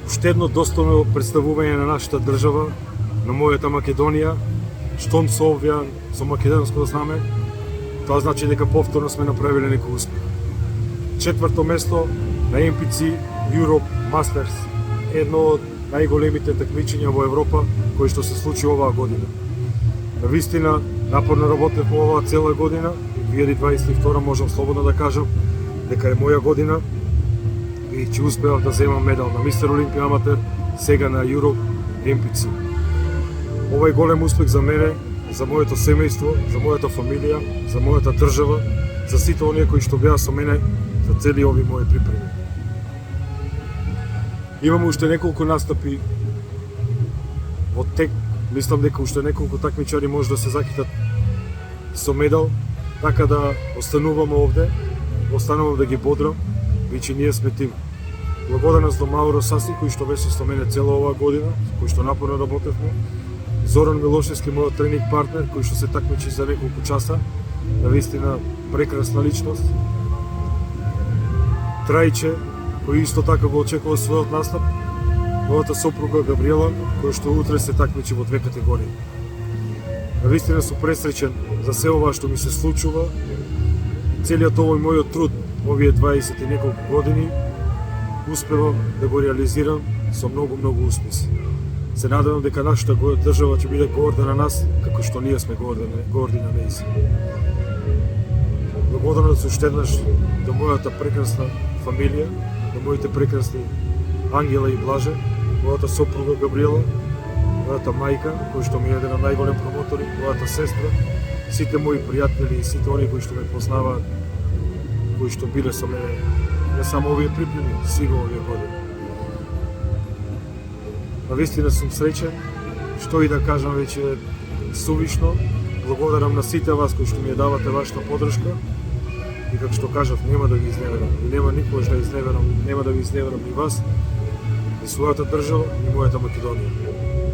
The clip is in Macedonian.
уште едно достойно представување на нашата држава, на мојата Македонија, штом со овие со македонско знаме, тоа значи дека повторно сме направиле некој успех. Четврто место на MPC Europe Masters, едно од најголемите такмичења во Европа кои што се случи оваа година. Навистина, напорно работевме оваа цела година, 2022 можам слободно да кажам дека е моја година и че успеав да земам медал на Мистер Олимпија Аматер, сега на Europe MPC. Ова е голем успех за мене, за моето семејство, за мојата фамилија, за мојата држава, за сите оние кои што беа со мене за цели ови мои припреми. Имам уште неколку настапи во тек, мислам дека уште неколку такмичари може да се закитат со медал, така да останувам овде, останувам да ги бодрам, биче ние сме тим. Благодарност до Мауро Саси, кој што беше со мене цела оваа година, кој што напорно работевме, Зоран Милошевски, мојот тренинг партнер, кој што се такмичи за неколку часа, навистина прекрасна личност. Трајче, кој исто така го очекува својот настап, мојата сопруга Габриела, која што утре се такмичи во две категории. Навистина сум пресреќен за се ова што ми се случува, целиот овој мојот труд, овие 20 и неколку години, успевам да го реализирам со многу успеси. Се надевам дека нашата држава ќе биде горда на нас, како што ние сме горди на нејзи. Благодарност уште еднаш до мојата прекрасна фамилија, до моите прекрасни Ангела и Блаже, мојата сопруга Габриела, мојата мајка, кој што ми е еден од најголем промотори, мојата сестра, сите мои пријатели и сите оние кои што ме познаваат, кои што биле со мене, не само овие припреми, сига овие години. Навистина сум среќен, што и да кажам веќе сувишно, благодарам на сите вас кои што ми ја давате вашата подршка и како што кажав, нема да ви изневерам и нема никогаш да изневерам, нема да ви изневерам ни вас, ни својата држава, ни мојата Македонија.